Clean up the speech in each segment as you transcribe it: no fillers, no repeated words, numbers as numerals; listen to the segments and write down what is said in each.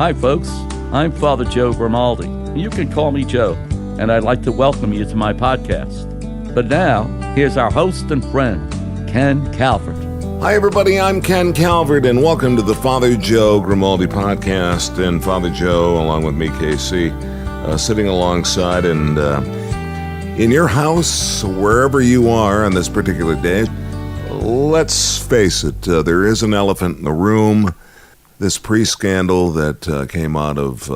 Hi, folks. I'm Father Joe Grimaldi. You can call me Joe, and I'd like to welcome you to my podcast. But now, here's our host and friend, Ken Calvert. Hi, everybody. I'm Ken Calvert, and welcome to the Father Joe Grimaldi podcast. And Father Joe, along with me, Casey, sitting alongside. And in your house, wherever you are on this particular day, let's face it, there is an elephant in the room. This pre-scandal that came out of,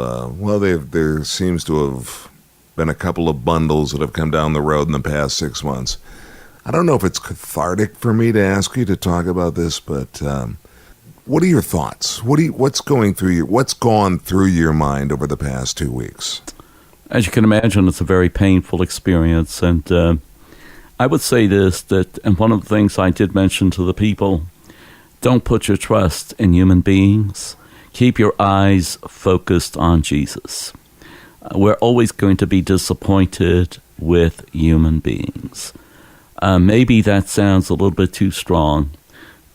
there seems to have been a couple of bundles that have come down the road in the past 6 months. I don't know if it's cathartic for me to ask you to talk about this, but what are your thoughts? What's gone through your mind over the past 2 weeks? As you can imagine, it's a very painful experience, and I would say this, and one of the things I did mention to the people, don't put your trust in human beings. Keep your eyes focused on Jesus. We're always going to be disappointed with human beings. Maybe that sounds a little bit too strong,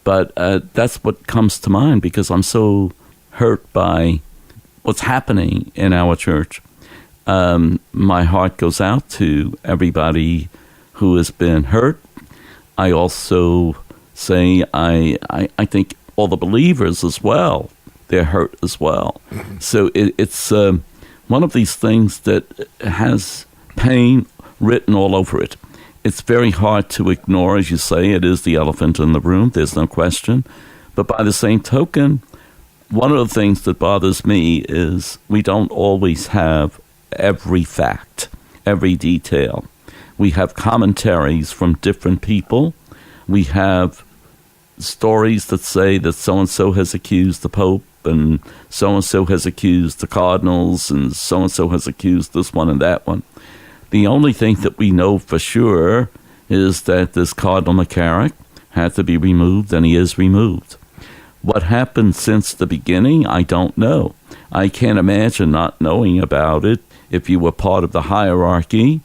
but that's what comes to mind because I'm so hurt by what's happening in our church. My heart goes out to everybody who has been hurt. I also say I think all the believers as well, they're hurt as well. Mm-hmm. So it's one of these things that has pain written all over it. It's very hard to ignore, as you say. It is the elephant in the room, there's no question. But by the same token, one of the things that bothers me is we don't always have every fact, every detail. We have commentaries from different people. We have stories that say that so-and-so has accused the Pope and so-and-so has accused the cardinals and so-and-so has accused this one and that one. The only thing that we know for sure is that this Cardinal McCarrick had to be removed, and he is removed. What happened since the beginning, I don't know. I can't imagine not knowing about it if you were part of the hierarchy,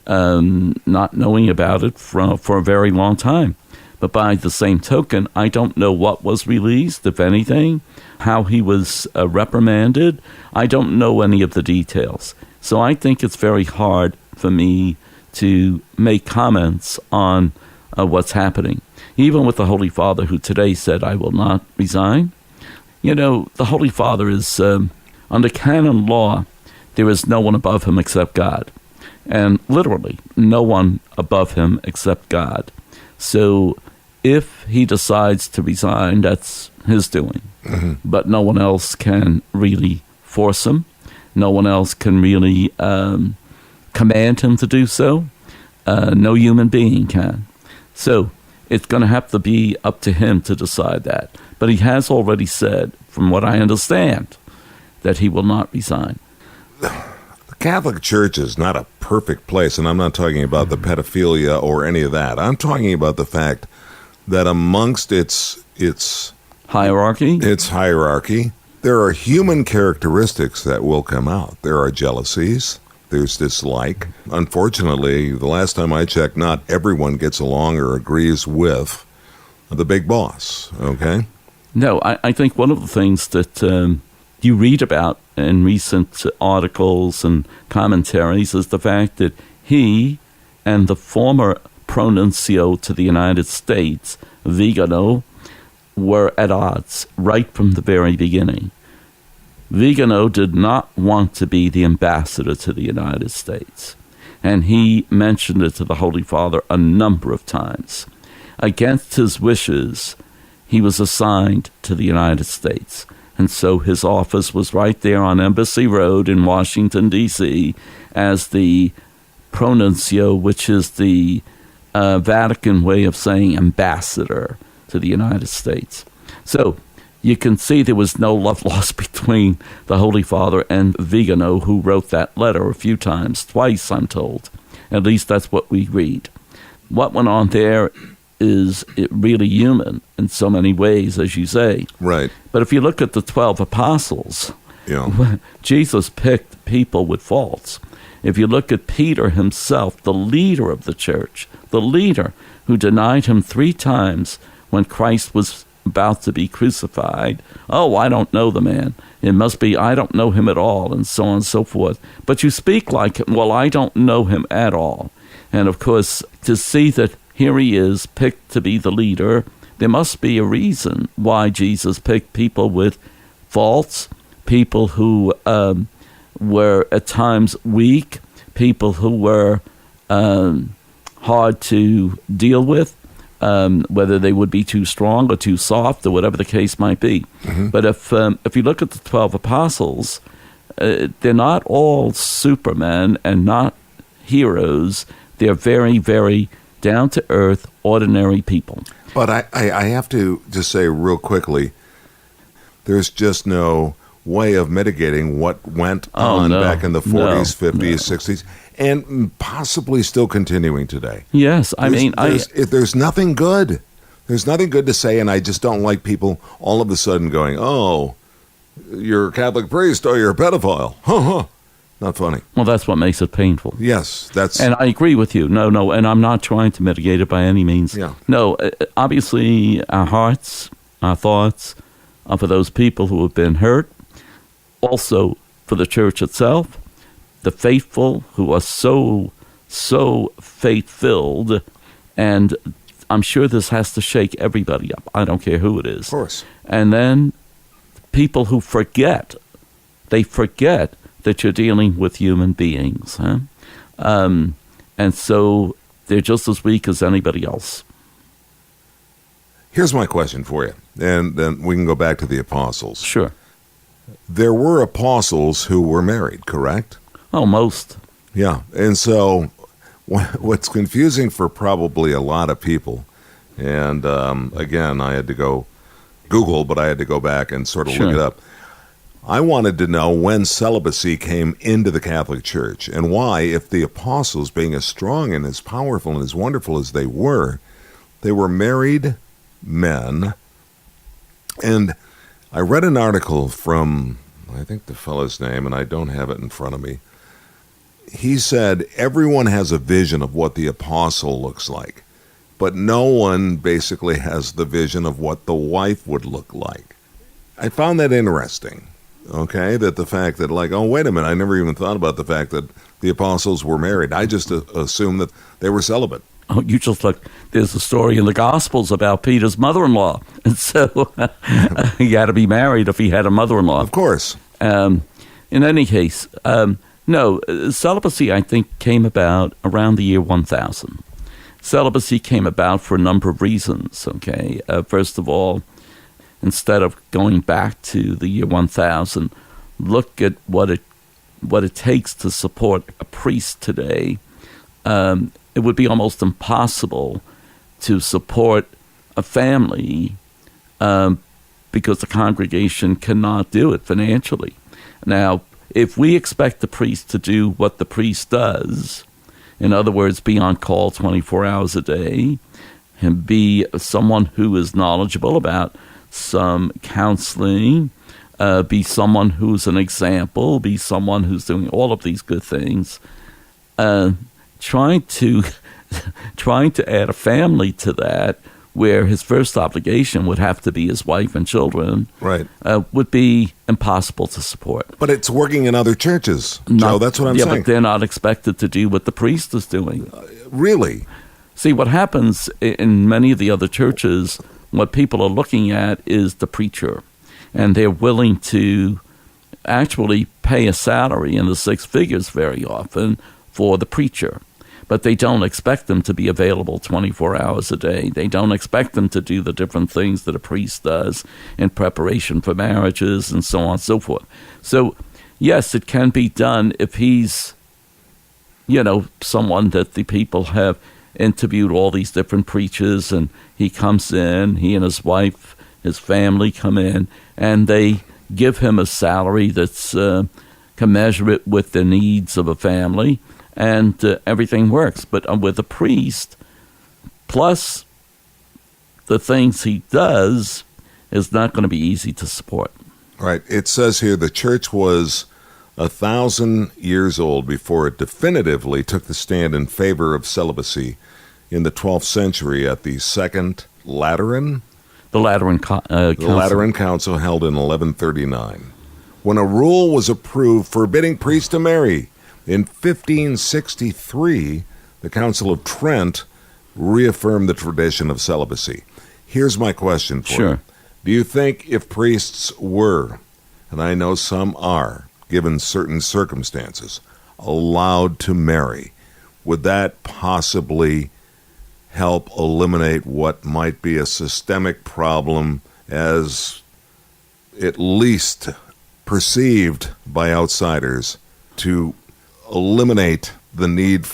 not knowing about it for a very long time. But by the same token, I don't know what was released, if anything, how he was reprimanded. I don't know any of the details. So I think it's very hard for me to make comments on what's happening. Even with the Holy Father, who today said, I will not resign. You know, the Holy Father is, under canon law, there is no one above him except God. And literally, no one above him except God. So if he decides to resign, that's his doing. Mm-hmm. But no one else can really force him. No one else can really command him to do so. No human being can. So it's going to have to be up to him to decide that. But he has already said, from what I understand, that he will not resign. The Catholic Church is not a perfect place, and I'm not talking about the pedophilia or any of that. I'm talking about the fact that amongst its hierarchy, there are human characteristics that will come out. There are jealousies. There's dislike. Unfortunately, the last time I checked, not everyone gets along or agrees with the big boss, okay? No, I think one of the things that you read about in recent articles and commentaries is the fact that he and the former pronuncio to the United States, Vigano, were at odds right from the very beginning. Vigano did not want to be the ambassador to the United States, and he mentioned it to the Holy Father a number of times. Against his wishes, he was assigned to the United States, and so his office was right there on Embassy Road in Washington, D.C., as the pronuncio, which is the Vatican way of saying ambassador to the United States. So you can see there was no love lost between the Holy Father and Vigano, who wrote that letter a few times, twice, I'm told. At least that's what we read. What went on there is really human in so many ways, as you say. Right. But if you look at the 12 apostles, yeah, Jesus picked people with faults. If you look at Peter himself, the leader of the church, the leader who denied him 3 times when Christ was about to be crucified. Oh, I don't know the man. It must be I don't know him at all, and so on and so forth. But you speak like, well, I don't know him at all. And of course, to see that here he is picked to be the leader, there must be a reason why Jesus picked people with faults, people who were at times weak, people who were hard to deal with, whether they would be too strong or too soft or whatever the case might be. Mm-hmm. But if you look at the 12 apostles, they're not all supermen and not heroes. They're very, very down-to-earth, ordinary people. But I have to just say real quickly, there's just no way of mitigating what went on back in the 40s, 50s, 60s, and possibly still continuing today. Yes, there's nothing good. There's nothing good to say, and I just don't like people all of a sudden going, oh, you're a Catholic priest, or you're a pedophile. Huh. Not funny. Well, that's what makes it painful. Yes, that's... And I agree with you. No, and I'm not trying to mitigate it by any means. Yeah. No, obviously, our hearts, our thoughts are for those people who have been hurt, also for the church itself, the faithful who are so faith-filled, and I'm sure this has to shake everybody up. I don't care who it is. Of course. And then people who forget that you're dealing with human beings. Huh? And so they're just as weak as anybody else. Here's my question for you, and then we can go back to the apostles. Sure. There were apostles who were married, correct? Oh, most. Yeah, and so what's confusing for probably a lot of people, and again, I had to go Google, but I had to go back and sort of look it up. I wanted to know when celibacy came into the Catholic Church and why, if the apostles, being as strong and as powerful and as wonderful as they were married men. And I read an article from, I think the fellow's name, and I don't have it in front of me. He said everyone has a vision of what the apostle looks like, but no one basically has the vision of what the wife would look like. I found that interesting. Okay, that the fact that, like, oh, wait a minute, I never even thought about the fact that the apostles were married. I just assumed that they were celibate. Oh, you just look, there's a story in the Gospels about Peter's mother-in-law. And so he had to be married if he had a mother-in-law. Of course. In any case, no, celibacy, I think, came about around the year 1000. Celibacy came about for a number of reasons, okay? First of all, instead of going back to the year 1000, look at what it takes to support a priest today. It would be almost impossible to support a family because the congregation cannot do it financially. Now, if we expect the priest to do what the priest does, in other words, be on call 24 hours a day, and be someone who is knowledgeable about some counseling, be someone who's an example, be someone who's doing all of these good things, trying to add a family to that, where his first obligation would have to be his wife and children, right, would be impossible to support. But it's working in other churches, Joe. That's what I'm saying. Yeah, but they're not expected to do what the priest is doing. Really? See, what happens in many of the other churches, what people are looking at is the preacher, and they're willing to actually pay a salary in the six figures very often for the preacher. But they don't expect them to be available 24 hours a day. They don't expect them to do the different things that a priest does in preparation for marriages and so on and so forth. So, yes, it can be done if he's, someone that the people have interviewed all these different preachers, and he comes in, he and his wife, his family come in, and they give him a salary that's commensurate with the needs of a family, and everything works. But with a priest, plus the things he does, is not going to be easy to support. Right. It says here the church was 1,000 years old before it definitively took the stand in favor of celibacy in the 12th century at the Second Lateran. The Lateran Council. The Lateran Council held in 1139. When a rule was approved forbidding priests to marry, in 1563, the Council of Trent reaffirmed the tradition of celibacy. Here's my question for you. Do you think if priests were, and I know some are, given certain circumstances, allowed to marry, would that possibly help eliminate what might be a systemic problem as at least perceived by outsiders to eliminate the need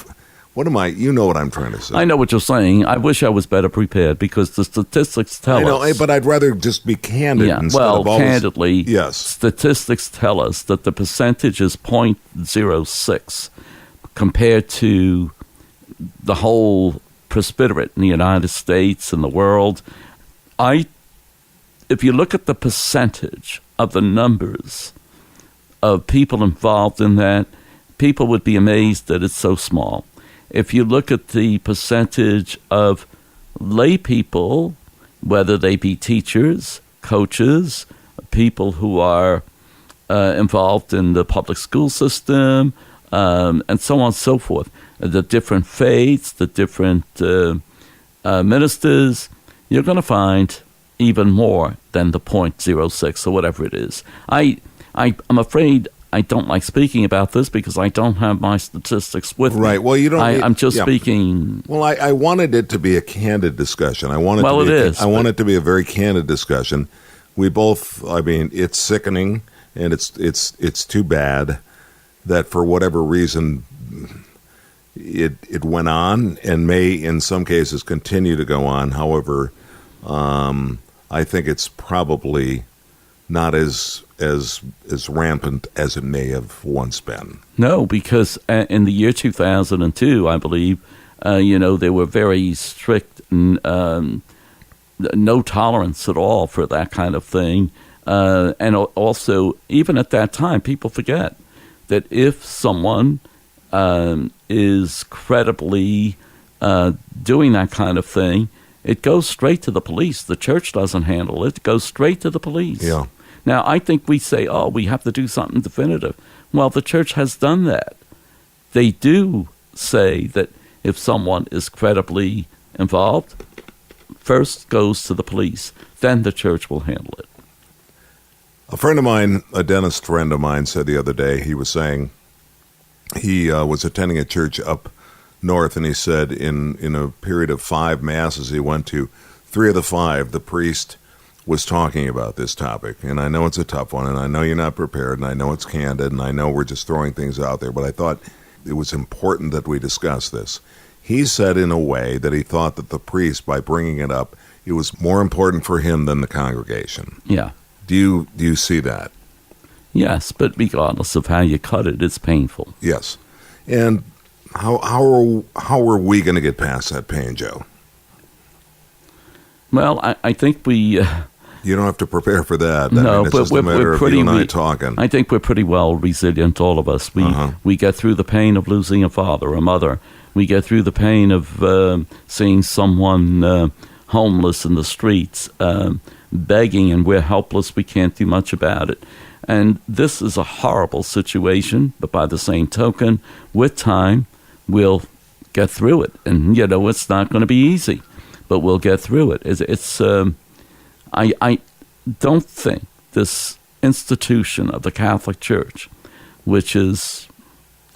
you know what I'm trying to say. I know what you're saying. I wish I was better prepared because the statistics tell us. I know, but I'd rather just be candid instead of always... candidly, yes. Statistics tell us that the percentage is 0.06 compared to the whole presbyterate in the United States and the world. If you look at the percentage of the numbers of people involved in that, people would be amazed that it's so small. If you look at the percentage of lay people, whether they be teachers, coaches, people who are involved in the public school system, and so on and so forth, the different faiths, the different ministers, you're going to find even more than the 0.06 or whatever it is. I'm afraid I don't like speaking about this because I don't have my statistics with me. Right. Well, you don't. I'm just speaking. Well, I wanted it to be a candid discussion. I want it to be a very candid discussion. We both. I mean, it's sickening, and it's too bad that for whatever reason it went on and may in some cases continue to go on. However, I think it's probably not as rampant as it may have once been. No, because in the year 2002, I believe, there were very strict, no tolerance at all for that kind of thing. And also, even at that time, people forget that if someone is credibly doing that kind of thing, it goes straight to the police. The church doesn't handle it. It goes straight to the police. Yeah. Now, I think we say, we have to do something definitive. Well, the church has done that. They do say that if someone is credibly involved, first goes to the police, then the church will handle it. A friend of mine, a dentist friend of mine, said the other day, he was saying he was attending a church up north, and he said in a period of 5 masses he went to, 3 of the 5, the priest was talking about this topic. And I know it's a tough one, and I know you're not prepared, and I know it's candid, and I know we're just throwing things out there, but I thought it was important that we discuss this. He said in a way that he thought that the priest, by bringing it up, it was more important for him than the congregation. Yeah. Do you see that? Yes, but regardless of how you cut it, it's painful. Yes. And how are we going to get past that pain, Joe? Well, I think we... you don't have to prepare for that. No, it's but just a matter of you and I talking. I think we're pretty well resilient, all of us. We get through the pain of losing a father or a mother. We get through the pain of seeing someone homeless in the streets, begging, and we're helpless. We can't do much about it. And this is a horrible situation, but by the same token, with time, we'll get through it. And, it's not going to be easy, but we'll get through it. I don't think this institution of the Catholic Church, which is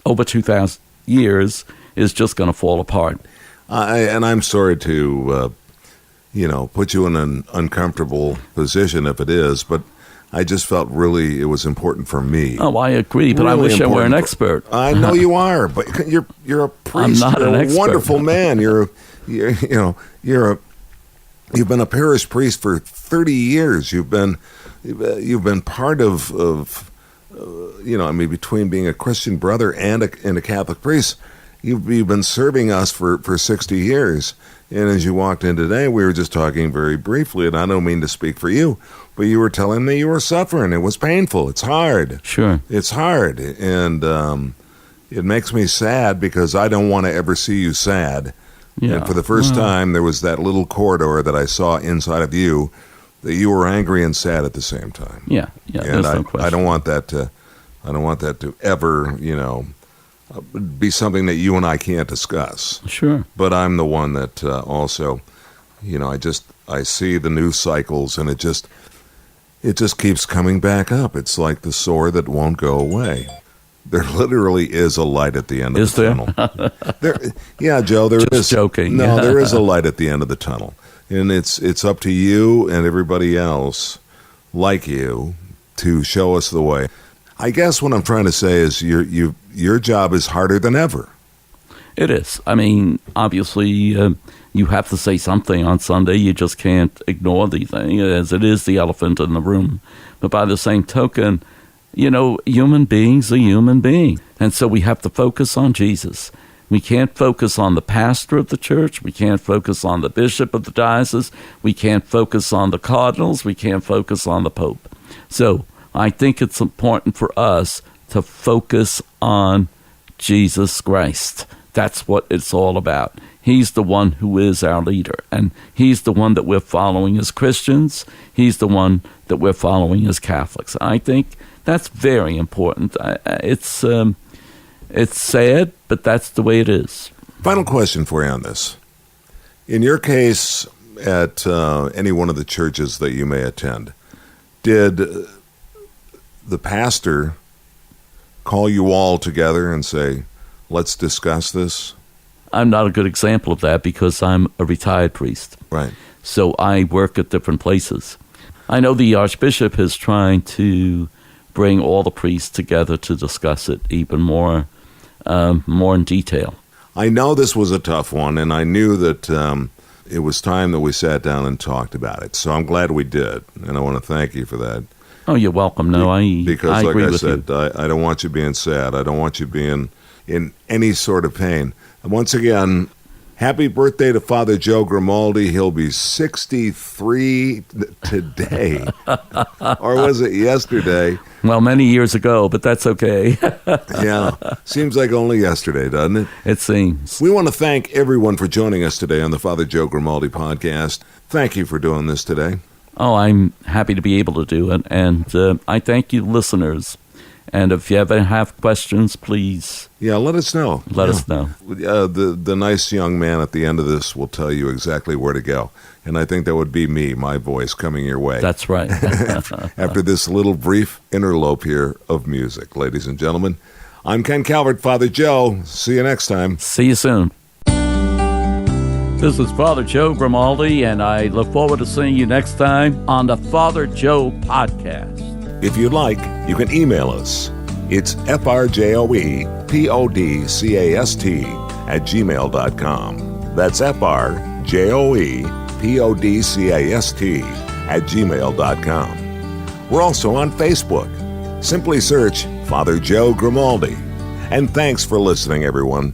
over 2,000 years, is just going to fall apart. And I'm sorry to, put you in an uncomfortable position if it is, but I just felt really it was important for me. Oh, I agree, but really I wish I were an expert. I know you are, but you're a priest. I'm not an expert. You're a wonderful man. You've been a parish priest for 30 years. You've been part of between being a Christian brother and a Catholic priest, you've been serving us for 60 years. And as you walked in today, we were just talking very briefly, and I don't mean to speak for you, but you were telling me you were suffering. It was painful. It's hard. Sure. It's hard. And it makes me sad because I don't want to ever see you sad. Yeah. And for the first time, there was that little corridor that I saw inside of you that you were angry and sad at the same time. Yeah, And there's no question. I don't want that to ever, be something that you and I can't discuss. Sure. But I'm the one that also, I see the news cycles, and it just keeps coming back up. It's like the sore that won't go away. There literally is a light at the end of the tunnel. Yeah, Joe, there is. Just joking. No, there is a light at the end of the tunnel. And it's up to you and everybody else like you to show us the way. I guess what I'm trying to say is your job is harder than ever. It is. I mean, obviously, you have to say something on Sunday. You just can't ignore the thing, as it is the elephant in the room. But by the same token, human beings are human beings. And so we have to focus on Jesus. We can't focus on the pastor of the church. We can't focus on the bishop of the diocese. We can't focus on the cardinals. We can't focus on the pope. So I think it's important for us to focus on Jesus Christ. That's what it's all about. He's the one who is our leader, and he's the one that we're following as Christians. He's the one that we're following as Catholics. I think that's very important. It's sad, but that's the way it is. Final question for you on this. In your case, at any one of the churches that you may attend, did the pastor call you all together and say, let's discuss this? I'm not a good example of that because I'm a retired priest. Right. So I work at different places. I know the Archbishop is trying to bring all the priests together to discuss it even more in detail. I know this was a tough one, and I knew that it was time that we sat down and talked about it. So I'm glad we did, and I want to thank you for that. Oh, you're welcome. No, I agree like I with said, you. I don't want you being sad. I don't want you being in any sort of pain. And once again, happy birthday to Father Joe Grimaldi. He'll be 63 today. Or was it yesterday? Well, many years ago, but that's okay. Yeah. Seems like only yesterday, doesn't it? It seems. We want to thank everyone for joining us today on the Father Joe Grimaldi podcast. Thank you for doing this today. Oh, I'm happy to be able to do it. And I thank you, listeners. And if you ever have questions, please let us know. Let us know. The nice young man at the end of this will tell you exactly where to go. And I think that would be me, my voice coming your way. That's right. After this little brief interlope here of music, ladies and gentlemen, I'm Ken Calvert, Father Joe. See you next time. See you soon. This is Father Joe Grimaldi, and I look forward to seeing you next time on the Father Joe podcast. If you'd like, you can email us. It's frjoepodcast@gmail.com. That's frjoepodcast@gmail.com. We're also on Facebook. Simply search Father Joe Grimaldi. And thanks for listening, everyone.